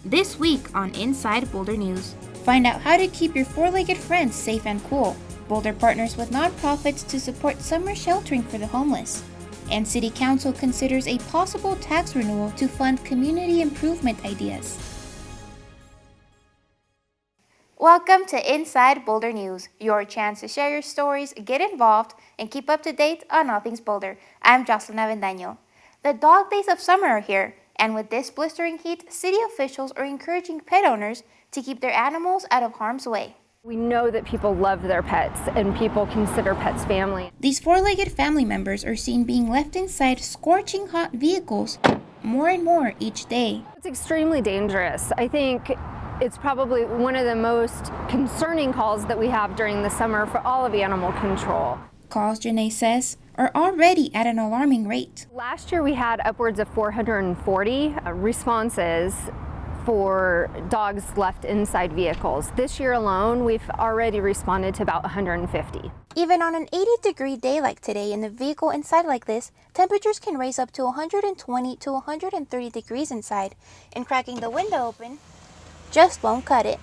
This week on Inside Boulder News. Find out how to keep your four-legged friends safe and cool. Boulder partners with nonprofits to support summer sheltering for the homeless. And City Council considers a possible tax renewal to fund community improvement ideas. Welcome to Inside Boulder News, your chance to share your stories, get involved, and keep up to date on all things Boulder. I'm Jocelyn Avendaño. The dog days of summer are here, and with this blistering heat, city officials are encouraging pet owners to keep their animals out of harm's way. We know that people love their pets and people consider pets family. These four-legged family members are seen being left inside scorching hot vehicles more and more each day. It's extremely dangerous. I think it's probably one of the most concerning calls that we have during the summer for all of animal control. Calls, Janae says, are already at an alarming rate. Last year we had upwards of 440 responses for dogs left inside vehicles. This year alone, we've already responded to about 150. Even on an 80-degree day like today in the vehicle inside like this, temperatures can raise up to 120 to 130 degrees inside, and cracking the window open just won't cut it.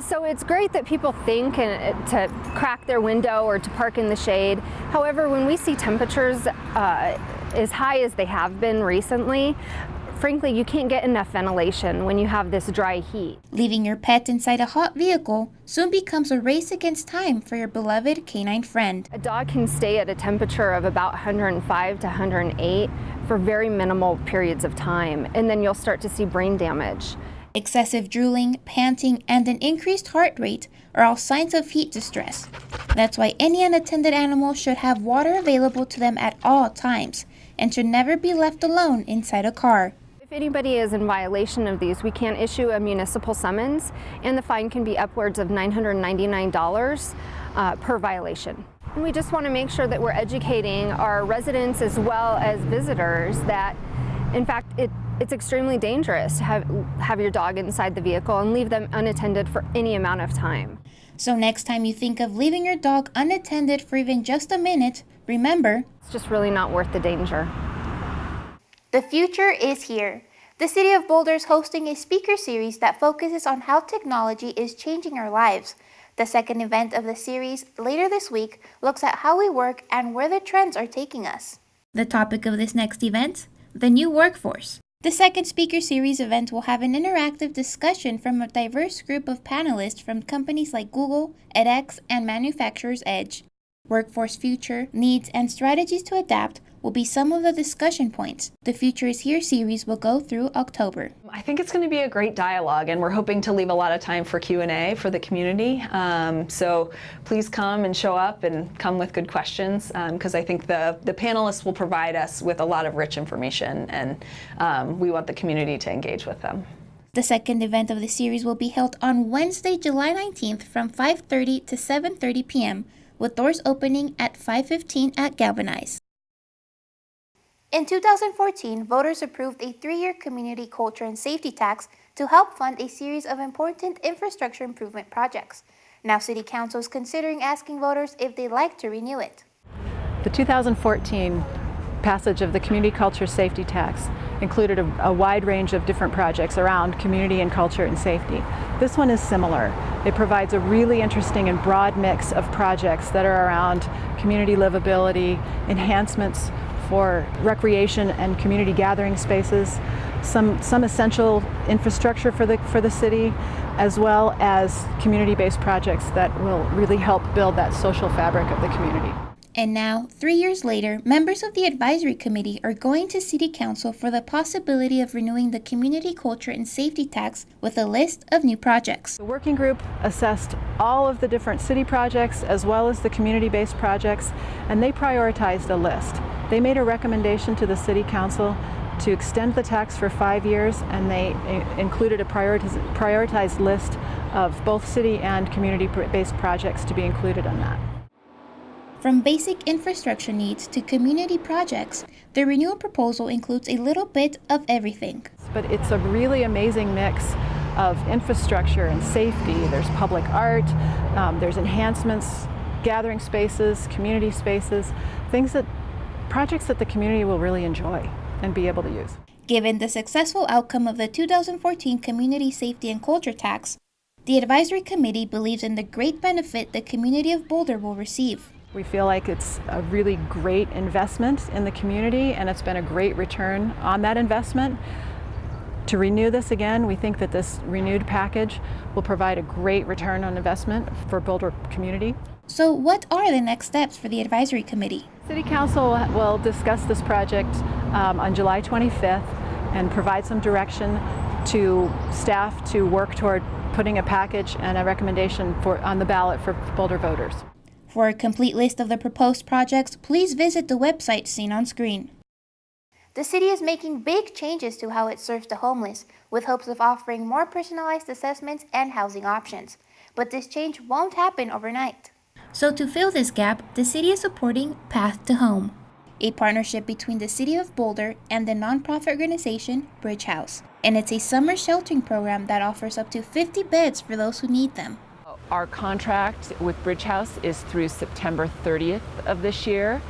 So it's great that people think to crack their window or to park in the shade. However, when we see temperatures as high as they have been recently, frankly, you can't get enough ventilation when you have this dry heat. Leaving your pet inside a hot vehicle soon becomes a race against time for your beloved canine friend. A dog can stay at a temperature of about 105 to 108 for very minimal periods of time, and then you'll start to see brain damage. Excessive drooling, panting, and an increased heart rate are all signs of heat distress. That's why any unattended animal should have water available to them at all times and should never be left alone inside a car. If anybody is in violation of these, we can issue a municipal summons, and the fine can be upwards of $999 per violation. And we just want to make sure that we're educating our residents as well as visitors that, in fact, it's extremely dangerous to have your dog inside the vehicle and leave them unattended for any amount of time. So next time you think of leaving your dog unattended for even just a minute, remember, it's just really not worth the danger. The future is here. The City of Boulder is hosting a speaker series that focuses on how technology is changing our lives. The second event of the series, later this week, looks at how we work and where the trends are taking us. The topic of this next event, the new workforce. The second speaker series event will have an interactive discussion from a diverse group of panelists from companies like Google, edX, and Manufacturer's Edge. Workforce future, needs, and strategies to adapt will be some of the discussion points. The Future is Here series will go through October. I think it's going to be a great dialogue, and we're hoping to leave a lot of time for Q&A for the community. So please come and show up and come with good questions, because I think the panelists will provide us with a lot of rich information, and we want the community to engage with them. The second event of the series will be held on Wednesday, July 19th from 5:30 to 7:30 p.m., with doors opening at 5:15 at Galvanize. In 2014, voters approved a 3-year community culture and safety tax to help fund a series of important infrastructure improvement projects. Now City Council is considering asking voters if they'd like to renew it. The 2014 passage of the community culture safety tax included a wide range of different projects around community and culture and safety. This one is similar. It provides a really interesting and broad mix of projects that are around community livability, enhancements for recreation and community gathering spaces, some essential infrastructure for the city, as well as community-based projects that will really help build that social fabric of the community. And now, 3 years later, members of the advisory committee are going to City Council for the possibility of renewing the community culture and safety tax with a list of new projects. The working group assessed all of the different city projects as well as the community-based projects, and they prioritized a list. They made a recommendation to the City Council to extend the tax for 5 years, and they included a prioritized list of both city and community-based projects to be included in that. From basic infrastructure needs to community projects, the renewal proposal includes a little bit of everything. But it's a really amazing mix of infrastructure and safety. There's public art, there's enhancements, gathering spaces, community spaces, projects that the community will really enjoy and be able to use. Given the successful outcome of the 2014 Community Safety and Culture Tax, the Advisory Committee believes in the great benefit the community of Boulder will receive. We feel like it's a really great investment in the community, and it's been a great return on that investment. To renew this again, we think that this renewed package will provide a great return on investment for Boulder community. So what are the next steps for the Advisory Committee? City Council will discuss this project on July 25th and provide some direction to staff to work toward putting a package and a recommendation on the ballot for Boulder voters. For a complete list of the proposed projects, please visit the website seen on screen. The city is making big changes to how it serves the homeless, with hopes of offering more personalized assessments and housing options. But this change won't happen overnight. So to fill this gap, the city is supporting Path to Home, a partnership between the City of Boulder and the nonprofit organization Bridge House. And it's a summer sheltering program that offers up to 50 beds for those who need them. Our contract with Bridge House is through September 30th of this year,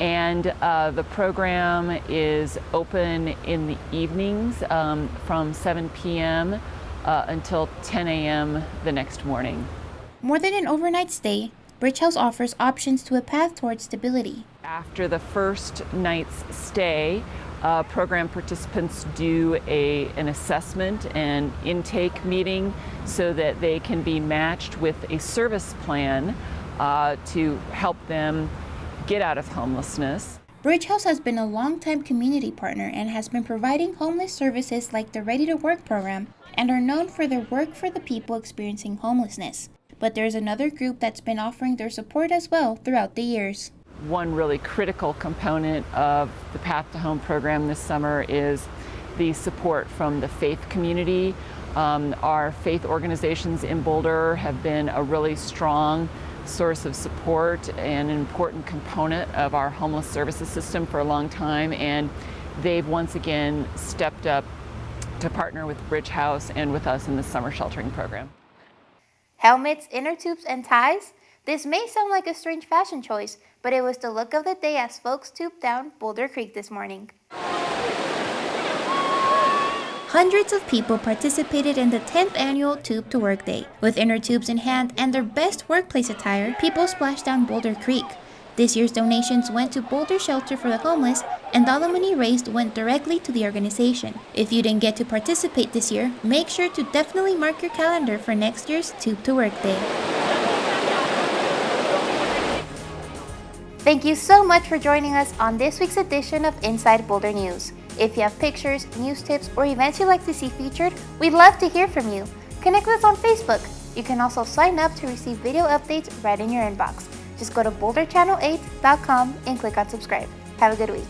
and the program is open in the evenings from 7 p.m. Until 10 a.m. the next morning. More than an overnight stay, Bridge House offers options to a path towards stability. After the first night's stay, program participants do an assessment and intake meeting so that they can be matched with a service plan to help them get out of homelessness. Bridge House has been a longtime community partner and has been providing homeless services like the Ready to Work program and are known for their work for the people experiencing homelessness. But there's another group that's been offering their support as well throughout the years. One really critical component of the Path to Home program this summer is the support from the faith community. Our faith organizations in Boulder have been a really strong source of support and an important component of our homeless services system for a long time, and they've once again stepped up to partner with Bridge House and with us in the summer sheltering program. Helmets, inner tubes, and ties? This may sound like a strange fashion choice, but it was the look of the day as folks tubed down Boulder Creek this morning. Hundreds of people participated in the 10th annual Tube to Work Day. With inner tubes in hand and their best workplace attire, people splashed down Boulder Creek. This year's donations went to Boulder Shelter for the Homeless, and all the money raised went directly to the organization. If you didn't get to participate this year, make sure to definitely mark your calendar for next year's Tube to Work Day. Thank you so much for joining us on this week's edition of Inside Boulder News. If you have pictures, news tips, or events you'd like to see featured, we'd love to hear from you. Connect with us on Facebook. You can also sign up to receive video updates right in your inbox. Just go to boulderchannel8.com and click on subscribe. Have a good week.